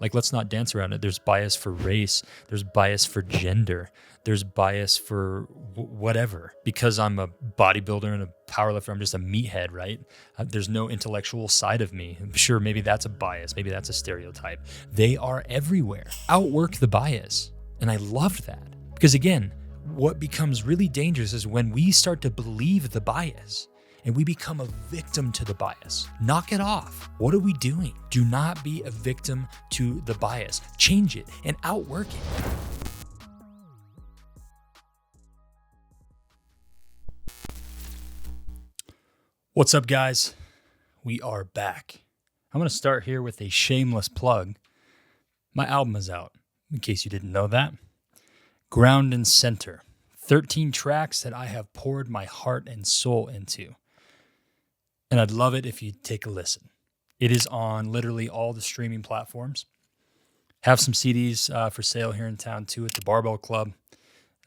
Like, let's not dance around it. There's bias for race. There's bias for gender. There's bias for whatever. Because I'm a bodybuilder and a powerlifter, I'm just a meathead, right? There's no intellectual side of me. Sure, maybe that's a bias. Maybe that's a stereotype. They are everywhere. Outwork the bias. And I loved that. Because again, what becomes really dangerous is when we start to believe the bias and we become a victim to the bias. Knock it off. What are we doing? Do not be a victim to the bias. Change it and outwork it. What's up, guys? We are back. I'm going to start here with a shameless plug. My album is out, in case you didn't know that. Ground and Center. 13 tracks that I have poured my heart and soul into. And I'd love it if you take a listen. It is on literally all the streaming platforms. Have some CDs for sale here in town too at the Barbell Club,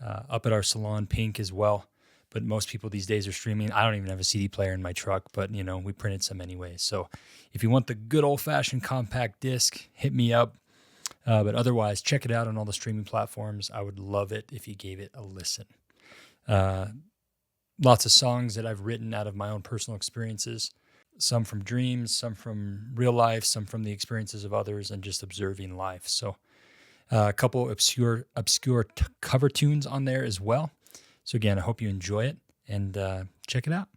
up at our salon, Pink as well. But most people these days are streaming. I don't even have a CD player in my truck, but we printed some anyway. So if you want the good old-fashioned compact disc, hit me up. But otherwise, check it out on all the streaming platforms. I would love it if you gave it a listen. Lots of songs that I've written out of my own personal experiences, some from dreams, some from real life, some from the experiences of others, and just observing life. So a couple obscure cover tunes on there as well. So again, I hope you enjoy it and check it out.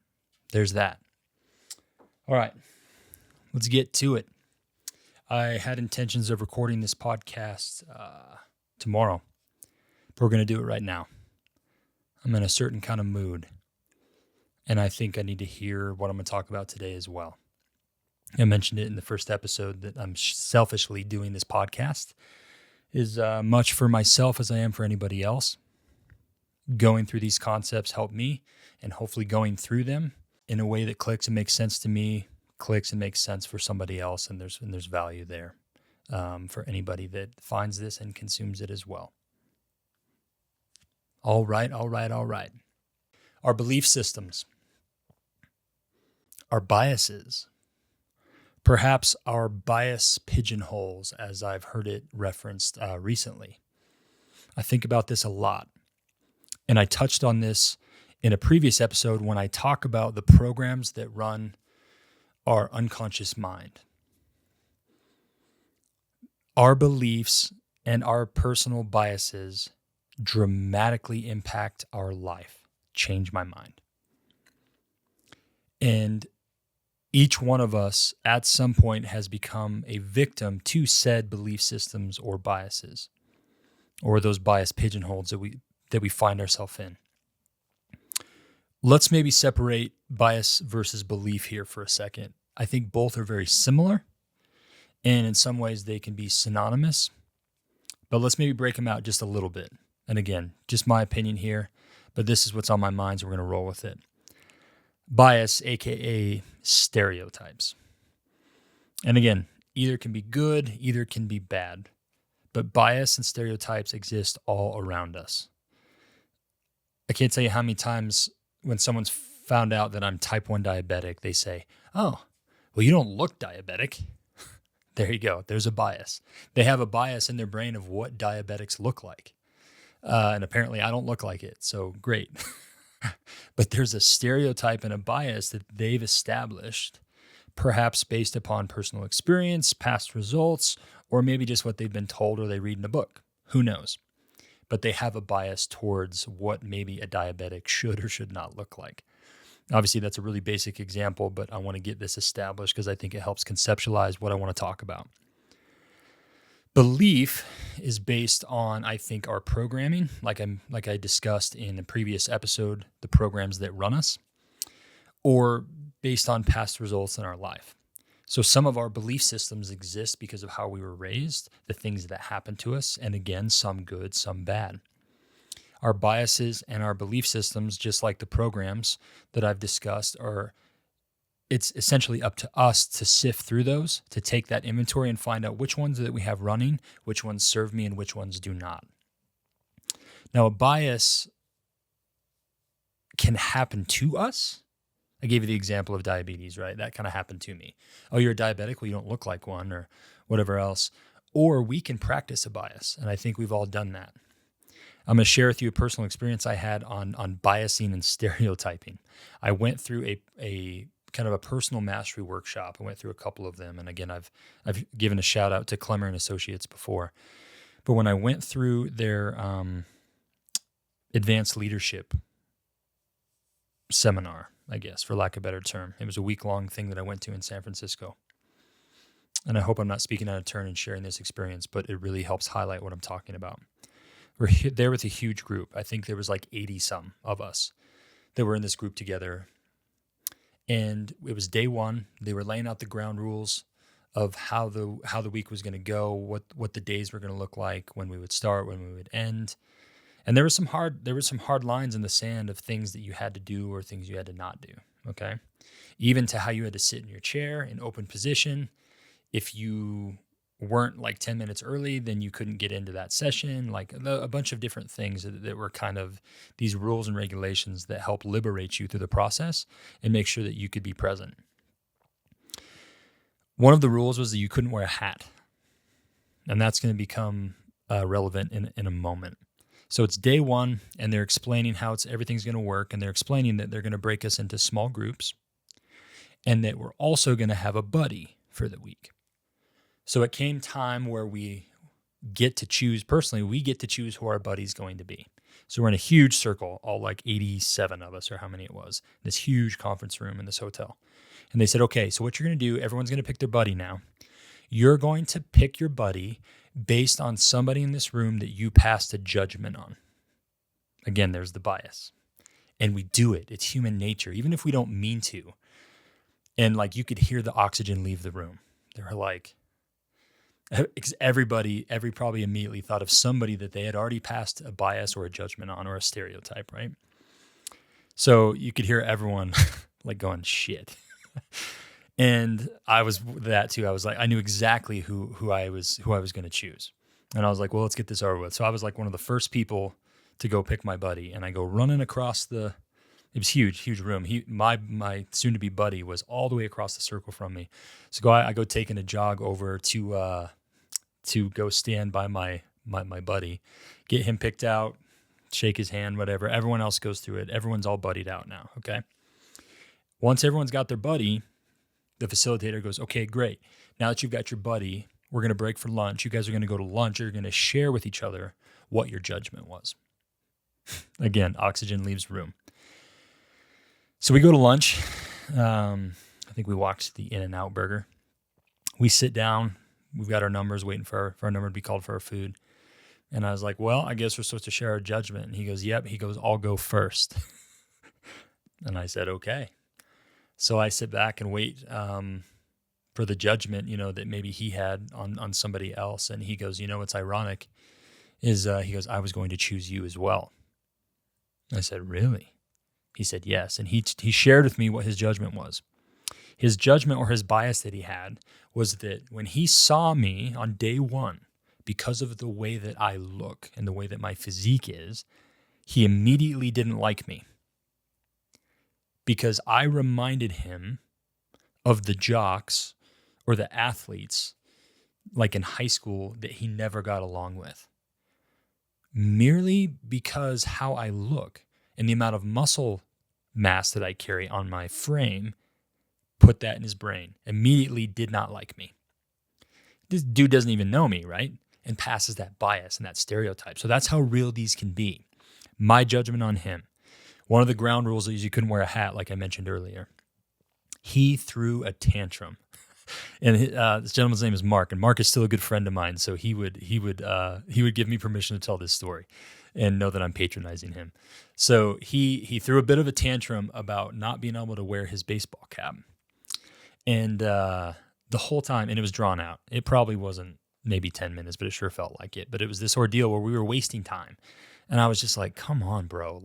There's that. All right, let's get to it. I had intentions of recording this podcast tomorrow, but we're going to do it right now. I'm in a certain kind of mood, and I think I need to hear what I'm going to talk about today as well. I mentioned it in the first episode that I'm selfishly doing this podcast is much for myself as I am for anybody else. Going through these concepts help me, and hopefully going through them in a way that clicks and makes sense to me, clicks and makes sense for somebody else, and there's value there for anybody that finds this and consumes it as well. All right. Our belief systems, our biases, perhaps our bias pigeonholes, as I've heard it referenced recently. I think about this a lot, and I touched on this in a previous episode when I talk about the programs that run our unconscious mind. Our beliefs and our personal biases dramatically impact our life, change my mind. And each one of us at some point has become a victim to said belief systems or biases, or those bias pigeonholes that we find ourselves in. Let's maybe separate bias versus belief here for a second. I think both are very similar, and in some ways they can be synonymous, but let's maybe break them out just a little bit. And again, just my opinion here, but this is what's on my mind, so we're going to roll with it. Bias, aka stereotypes. And again, either can be good, either can be bad, but bias and stereotypes exist all around us. I can't tell you how many times when someone's found out that I'm type 1 diabetic, they say, "Oh, well, you don't look diabetic." There you go. There's a bias. They have a bias in their brain of what diabetics look like. And apparently I don't look like it. So great. But there's a stereotype and a bias that they've established, perhaps based upon personal experience, past results, or maybe just what they've been told or they read in a book. Who knows? But they have a bias towards what maybe a diabetic should or should not look like. Obviously, that's a really basic example, but I want to get this established because I think it helps conceptualize what I want to talk about. Belief is based on, I think, our programming, like I discussed in a previous episode, the programs that run us, or based on past results in our life. So some of our belief systems exist because of how we were raised, the things that happened to us, and again, some good, some bad. Our biases and our belief systems, just like the programs that I've discussed, it's essentially up to us to sift through those, to take that inventory and find out which ones that we have running, which ones serve me, and which ones do not. Now, a bias can happen to us. I gave you the example of diabetes, right? That kind of happened to me. Oh, you're a diabetic? Well, you don't look like one, or whatever else. or we can practice a bias. And I think we've all done that. I'm going to share with you a personal experience I had on biasing and stereotyping. I went through a kind of a personal mastery workshop. I went through a couple of them. And again, I've given a shout out to Clemmer and Associates before. But when I went through their advanced leadership seminar, I guess, for lack of a better term, it was a week-long thing that I went to in San Francisco. And I hope I'm not speaking out of turn and sharing this experience, but it really helps highlight what I'm talking about. We're there with a huge group. I think there was like 80-some of us that were in this group together. And it was day one. They were laying out the ground rules of how the week was going to go, what the days were going to look like, when we would start, when we would end. And there were some hard lines in the sand of things that you had to do or things you had to not do, okay? Even to how you had to sit in your chair in open position. If you weren't like 10 minutes early, then you couldn't get into that session, like a bunch of different things that were kind of these rules and regulations that help liberate you through the process and make sure that you could be present. One of the rules was that you couldn't wear a hat, and that's going to become relevant in a moment. So it's day one, and they're explaining how everything's going to work, and they're explaining that they're going to break us into small groups, and that we're also going to have a buddy for the week. So it came time where we get to choose, personally, we get to choose who our buddy's going to be. So we're in a huge circle, all like 87 of us, or how many it was, this huge conference room in this hotel. And they said, okay, so what you're going to do, everyone's going to pick their buddy now. You're going to pick your buddy based on somebody in this room that you passed a judgment on. Again, there's the bias. And we do it. It's human nature, even if we don't mean to. And like you could hear the oxygen leave the room. They were like, everybody probably immediately thought of somebody that they had already passed a bias or a judgment on or a stereotype, right? So you could hear everyone like going, shit. And I was that too. I was like, I knew exactly who I was going to choose. And I was like, well, let's get this over with. So I was like one of the first people to go pick my buddy, and I go running across it was huge room. My soon-to-be buddy was all the way across the circle from me. So I go taking a jog over to go stand by my buddy, get him picked out, shake his hand, whatever. Everyone else goes through it. Everyone's all buddied out now, okay? Once everyone's got their buddy, the facilitator goes, okay, great. Now that you've got your buddy, we're going to break for lunch. You guys are going to go to lunch. You're going to share with each other what your judgment was. Again, oxygen leaves room. So we go to lunch. I think we walked to the In-N-Out Burger. We sit down. We've got our numbers waiting for our number to be called for our food. And I was like, well, I guess we're supposed to share our judgment. And he goes, yep. He goes, I'll go first. And I said, okay. So I sit back and wait for the judgment, that maybe he had on somebody else. And he goes, what's ironic is he goes, I was going to choose you as well. I said, really? He said, yes. And he shared with me what his judgment was. His judgment or his bias that he had was that when he saw me on day one, because of the way that I look and the way that my physique is, he immediately didn't like me. Because I reminded him of the jocks or the athletes, like in high school, that he never got along with. Merely because how I look and the amount of muscle mass that I carry on my frame put that in his brain. Immediately did not like me. This dude doesn't even know me, right? And passes that bias and that stereotype. So that's how real these can be. My judgment on him. One of the ground rules is you couldn't wear a hat, like I mentioned earlier. He threw a tantrum, and this gentleman's name is Mark, and Mark is still a good friend of mine. So he would give me permission to tell this story, and know that I'm patronizing him. So he threw a bit of a tantrum about not being able to wear his baseball cap, and the whole time, and it was drawn out. It probably wasn't maybe 10 minutes, but it sure felt like it. But it was this ordeal where we were wasting time, and I was just like, "Come on, bro!"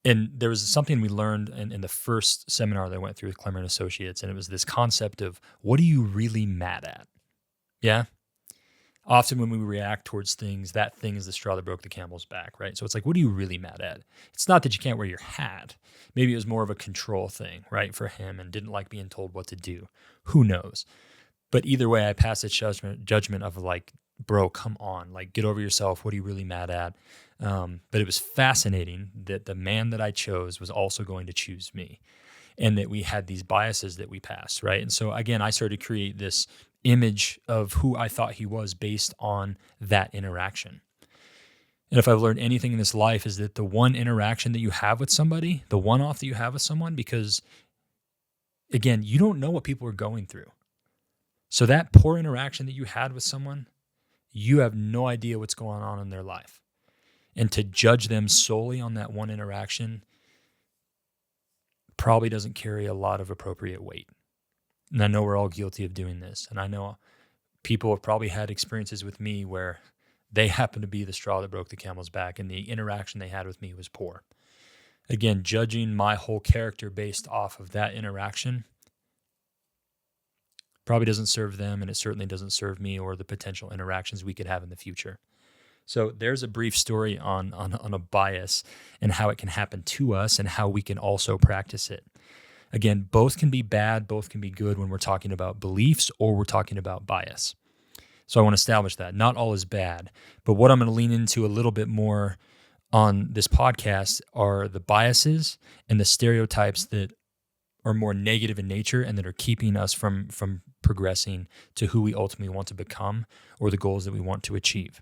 And there was something we learned in the first seminar that I went through with Clemmer and Associates, and it was this concept of, what are you really mad at? Yeah? Often when we react towards things, that thing is the straw that broke the camel's back, right? So it's like, what are you really mad at? It's not that you can't wear your hat. Maybe it was more of a control thing, right, for him, and didn't like being told what to do. Who knows? But either way, I passed a judgment of like, bro, come on, like get over yourself. What are you really mad at? But it was fascinating that the man that I chose was also going to choose me, and that we had these biases that we passed, right? And so again, I started to create this image of who I thought he was based on that interaction. And if I've learned anything in this life is that the one interaction that you have with somebody, the one-off that you have with someone, because again, you don't know what people are going through. So that poor interaction that you had with someone, you have no idea what's going on in their life. And to judge them solely on that one interaction probably doesn't carry a lot of appropriate weight. And I know we're all guilty of doing this. And I know people have probably had experiences with me where they happen to be the straw that broke the camel's back, and the interaction they had with me was poor. Again, judging my whole character based off of that interaction probably doesn't serve them, and it certainly doesn't serve me or the potential interactions we could have in the future. So there's a brief story on a bias and how it can happen to us and how we can also practice it. Again, both can be bad, both can be good when we're talking about beliefs or we're talking about bias. So I want to establish that. Not all is bad, but what I'm going to lean into a little bit more on this podcast are the biases and the stereotypes that are more negative in nature and that are keeping us from progressing to who we ultimately want to become or the goals that we want to achieve.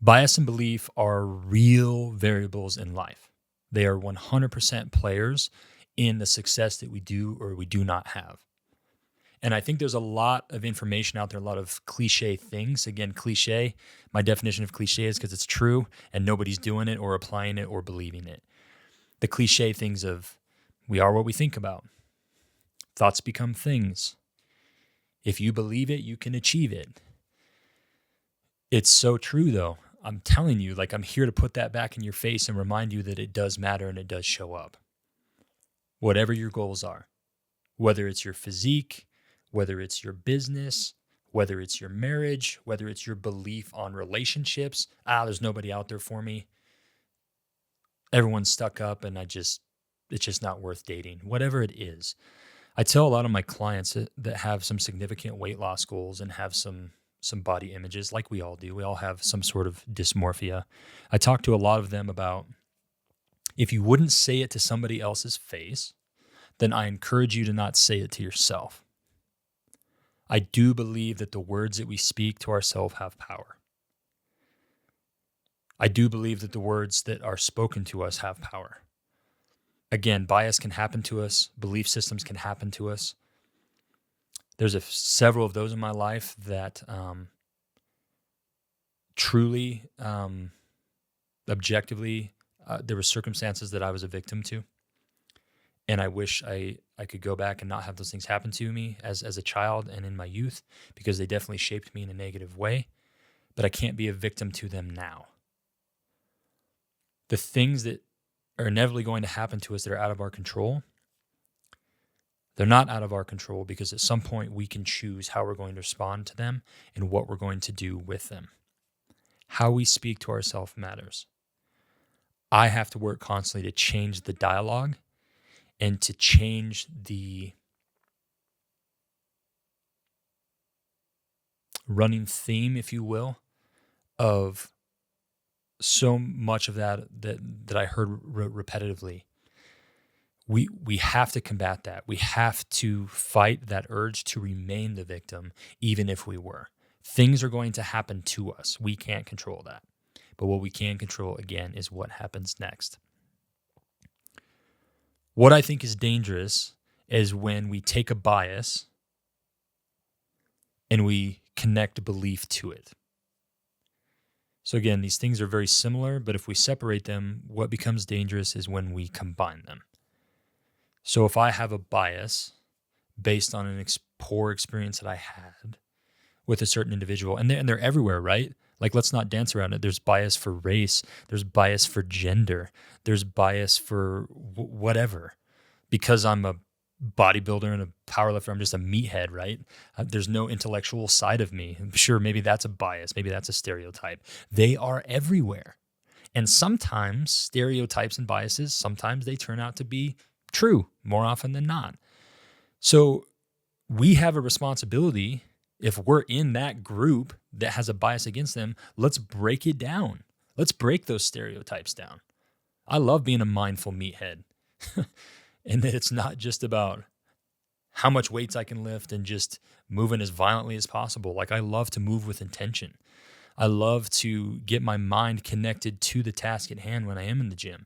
Bias and belief are real variables in life. They are 100% players in the success that we do or we do not have. And I think there's a lot of information out there, a lot of cliche things. Again, cliche, my definition of cliche is because it's true and nobody's doing it or applying it or believing it. The cliche things of we are what we think about. Thoughts become things. If you believe it, you can achieve it. It's so true though. I'm telling you, like I'm here to put that back in your face and remind you that it does matter and it does show up. Whatever your goals are, whether it's your physique, whether it's your business, whether it's your marriage, whether it's your belief on relationships, there's nobody out there for me. Everyone's stuck up and it's just not worth dating, whatever it is. I tell a lot of my clients that have some significant weight loss goals and have some body images, like we all do. We all have some sort of dysmorphia. I talk to a lot of them about if you wouldn't say it to somebody else's face, then I encourage you to not say it to yourself. I do believe that the words that we speak to ourselves have power. I do believe that the words that are spoken to us have power. Again, bias can happen to us. Belief systems can happen to us. There's several of those in my life that truly, objectively, there were circumstances that I was a victim to. And I wish I could go back and not have those things happen to me as a child and in my youth, because they definitely shaped me in a negative way. But I can't be a victim to them now. The things that are inevitably going to happen to us that are out of our control, they're not out of our control because at some point we can choose how we're going to respond to them and what we're going to do with them. How we speak to ourselves matters. I have to work constantly to change the dialogue and to change the running theme, if you will, of so much of that I heard repetitively. We have to combat that. We have to fight that urge to remain the victim, even if we were. Things are going to happen to us. We can't control that. But what we can control, again, is what happens next. What I think is dangerous is when we take a bias and we connect belief to it. So again, these things are very similar, but if we separate them, what becomes dangerous is when we combine them. So if I have a bias based on an poor experience that I had with a certain individual, and they're everywhere, right? Like, let's not dance around it. There's bias for race. There's bias for gender. There's bias for whatever. Because I'm a bodybuilder and a powerlifter, I'm just a meathead, right? There's no intellectual side of me. Sure, maybe that's a bias. Maybe that's a stereotype. They are everywhere. And sometimes stereotypes and biases, sometimes they turn out to be true more often than not. So we have a responsibility. If we're in that group that has a bias against them, let's break it down. Let's break those stereotypes down. I love being a mindful meathead and that it's not just about how much weights I can lift and just moving as violently as possible. Like, I love to move with intention. I love to get my mind connected to the task at hand when I am in the gym.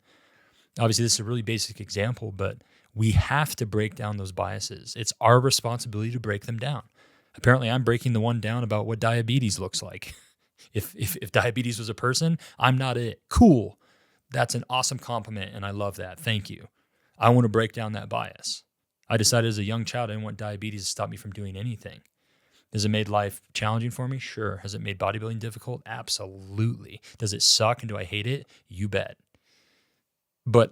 Obviously, this is a really basic example, but we have to break down those biases. It's our responsibility to break them down. Apparently, I'm breaking the one down about what diabetes looks like. If diabetes was a person, I'm not it. Cool. That's an awesome compliment, and I love that. Thank you. I want to break down that bias. I decided as a young child I didn't want diabetes to stop me from doing anything. Has it made life challenging for me? Sure. Has it made bodybuilding difficult? Absolutely. Does it suck and do I hate it? You bet. But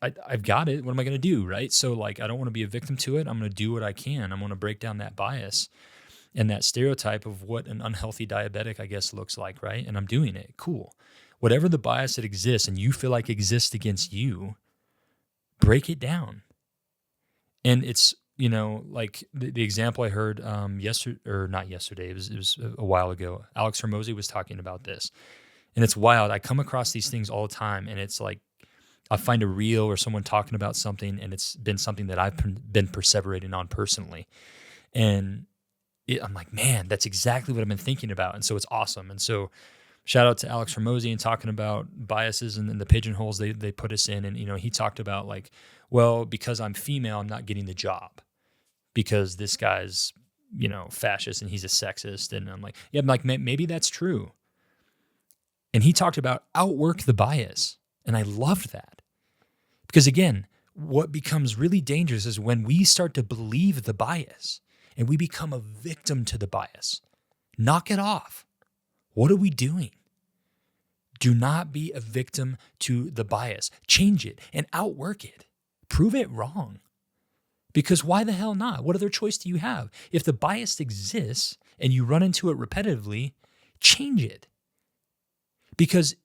I've got it. What am I going to do, right? So, like, I don't want to be a victim to it. I'm going to do what I can. I'm going to break down that bias and that stereotype of what an unhealthy diabetic, I guess, looks like, right? And I'm doing it. Cool. Whatever the bias that exists and you feel like exists against you, break it down. And it's, like the example I heard yesterday, or not yesterday, it was a while ago. Alex Hormozy was talking about this. And it's wild. I come across these things all the time, and it's like I find a reel or someone talking about something, and it's been something that I've been perseverating on personally. And I'm like, man, that's exactly what I've been thinking about. And so it's awesome. And so shout out to Alex Hormozy and talking about biases and then the pigeonholes they put us in. And, he talked about like, well, because I'm female, I'm not getting the job because this guy's, fascist and he's a sexist. And I'm like, yeah, maybe that's true. And he talked about outwork the bias. And I loved that. Because again, what becomes really dangerous is when we start to believe the bias and we become a victim to the bias. Knock it off. What are we doing? Do not be a victim to the bias. Change it and outwork it. Prove it wrong. Because why the hell not? What other choice do you have? If the bias exists and you run into it repetitively, change it. Because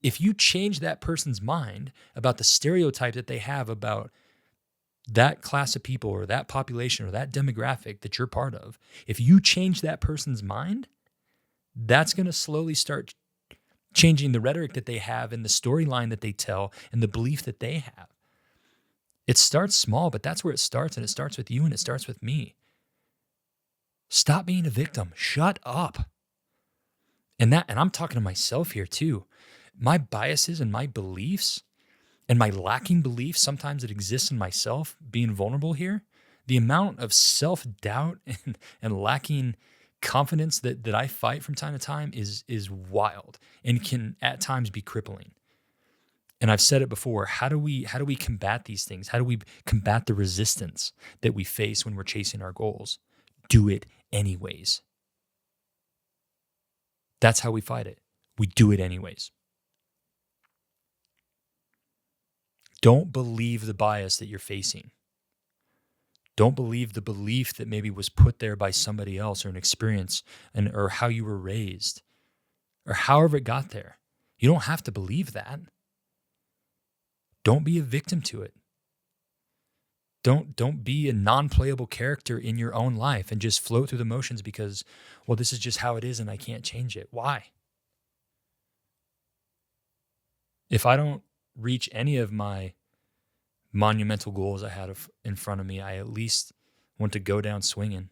if you change that person's mind about the stereotype that they have about that class of people or that population or that demographic that you're part of, if you change that person's mind, that's going to slowly start changing the rhetoric that they have and the storyline that they tell and the belief that they have. It starts small, but that's where it starts, and it starts with you and it starts with me. Stop being a victim. Shut up. And I'm talking to myself here too. My biases and my beliefs and my lacking belief sometimes that exists in myself, being vulnerable here, the amount of self-doubt and lacking confidence that I fight from time to time is wild and can at times be crippling. And I've said it before, how do we combat these things? How do we combat the resistance that we face when we're chasing our goals? Do it anyways. That's how we fight it. We do it anyways. Don't believe the bias that you're facing. Don't believe the belief that maybe was put there by somebody else or an experience or how you were raised or however it got there. You don't have to believe that. Don't be a victim to it. Don't be a non-playable character in your own life and just float through the motions because, well, this is just how it is and I can't change it. Why? If I don't reach any of my monumental goals I had in front of me, I at least want to go down swinging.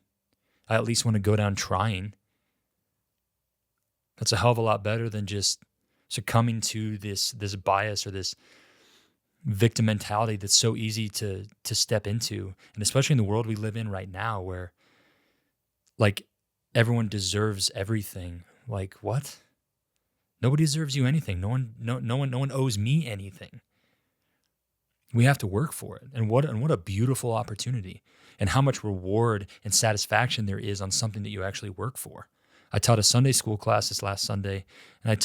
I at least want to go down trying. That's a hell of a lot better than just succumbing to this bias or this victim mentality that's so easy to step into. And especially in the world we live in right now where like everyone deserves everything. Like what? Nobody deserves you anything. No one owes me anything. We have to work for it. And what a beautiful opportunity and how much reward and satisfaction there is on something that you actually work for. I taught a Sunday school class this last Sunday and I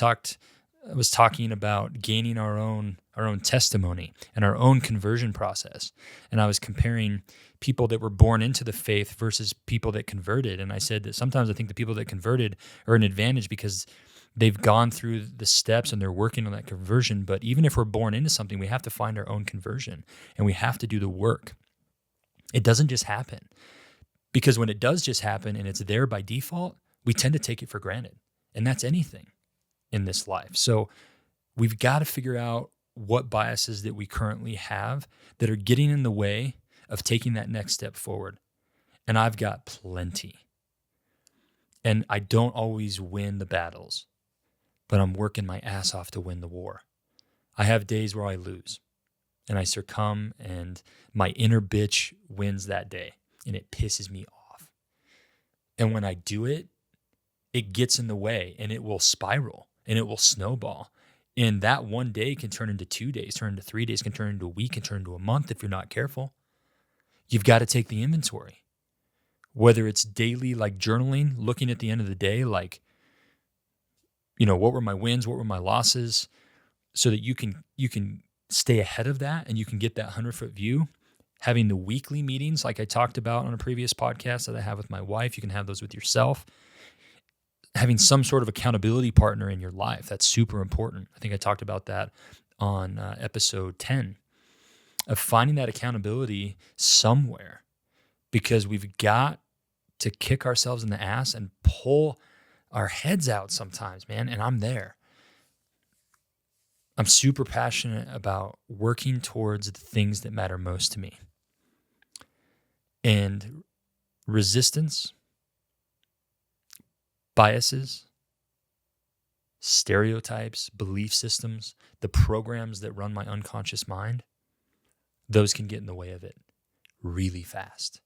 was talking about gaining our own testimony and our own conversion process. And I was comparing people that were born into the faith versus people that converted. And I said that sometimes I think the people that converted are an advantage because they've gone through the steps and they're working on that conversion. But even if we're born into something, we have to find our own conversion and we have to do the work. It doesn't just happen. Because when it does just happen and it's there by default, we tend to take it for granted. And that's anything in this life. So we've got to figure out what biases that we currently have that are getting in the way of taking that next step forward. And I've got plenty. And I don't always win the battles, but I'm working my ass off to win the war. I have days where I lose and I succumb and my inner bitch wins that day and it pisses me off. And when I do it, it gets in the way and it will spiral and it will snowball. And that one day can turn into 2 days, turn into 3 days, can turn into a week, can turn into a month if you're not careful. You've got to take the inventory. Whether it's daily, like journaling, looking at the end of the day, like, what were my wins? What were my losses? So that you can stay ahead of that and you can get that 100-foot view. Having the weekly meetings, like I talked about on a previous podcast that I have with my wife, you can have those with yourself. Having some sort of accountability partner in your life, that's super important. I think I talked about that on episode 10, of finding that accountability somewhere, because we've got to kick ourselves in the ass and pull our heads out sometimes, man. And I'm there. I'm super passionate about working towards the things that matter most to me. And resistance, biases, stereotypes, belief systems, the programs that run my unconscious mind, those can get in the way of it really fast.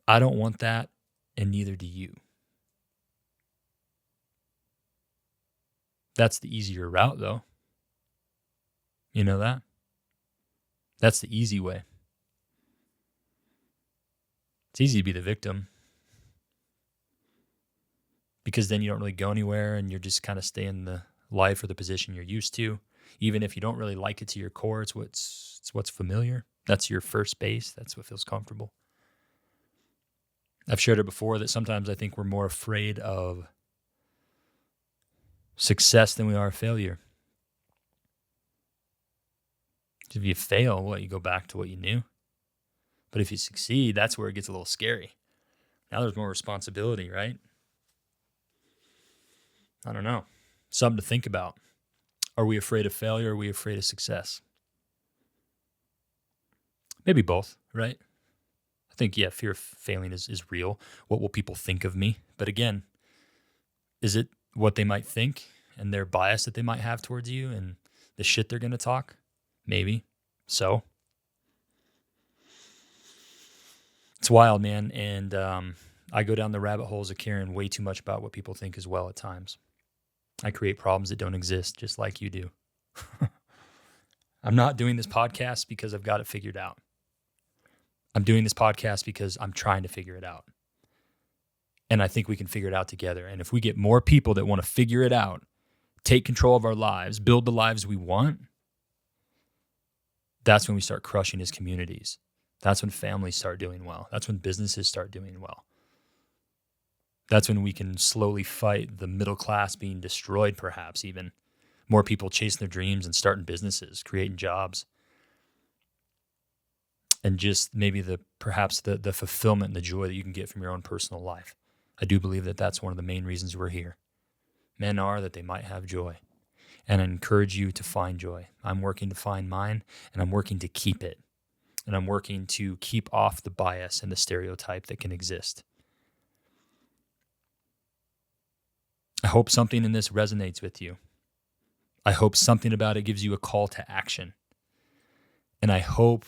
I don't want that, and neither do you. That's the easier route, though. You know that? That's the easy way. It's easy to be the victim, because then you don't really go anywhere and you're just kind of stay in the life or the position you're used to. Even if you don't really like it to your core, it's what's familiar. That's your first base. That's what feels comfortable. I've shared it before that sometimes I think we're more afraid of success than we are failure. If you fail, you go back to what you knew. But if you succeed, that's where it gets a little scary. Now there's more responsibility, right? I don't know. Something to think about. Are we afraid of failure? Or are we afraid of success? Maybe both, right? I think, fear of failing is real. What will people think of me? But again, is it what they might think and their bias that they might have towards you and the shit they're going to talk? Maybe. So it's wild, man. And I go down the rabbit holes of caring way too much about what people think as well at times. I create problems that don't exist, just like you do. I'm not doing this podcast because I've got it figured out. I'm doing this podcast because I'm trying to figure it out. And I think we can figure it out together. And if we get more people that want to figure it out, take control of our lives, build the lives we want, that's when we start crushing as communities. That's when families start doing well. That's when businesses start doing well. That's when we can slowly fight the middle class being destroyed, perhaps even. More people chasing their dreams and starting businesses, creating jobs. And just maybe perhaps the fulfillment and the joy that you can get from your own personal life. I do believe that that's one of the main reasons we're here. Men are that they might have joy. And I encourage you to find joy. I'm working to find mine, and I'm working to keep it. And I'm working to keep off the bias and the stereotype that can exist. I hope something in this resonates with you. I hope something about it gives you a call to action. And I hope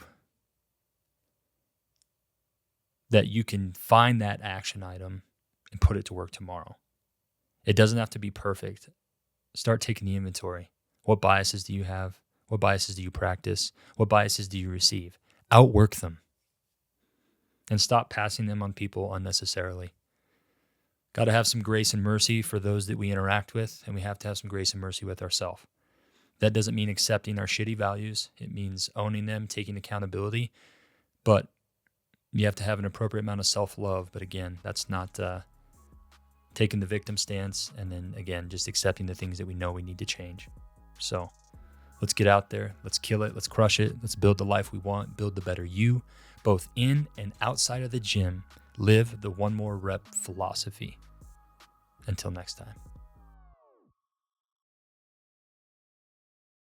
that you can find that action item and put it to work tomorrow. It doesn't have to be perfect. Start taking the inventory. What biases do you have? What biases do you practice? What biases do you receive? Outwork them. And stop passing them on people unnecessarily. Got to have some grace and mercy for those that we interact with, and we have to have some grace and mercy with ourselves. That doesn't mean accepting our shitty values. It means owning them, taking accountability. But you have to have an appropriate amount of self-love. But again, that's not taking the victim stance and then, again, just accepting the things that we know we need to change. So Let's get out there. Let's kill it. Let's crush it. Let's build the life we want, build the better you, both in and outside of the gym. Live the one more rep philosophy. Until next time.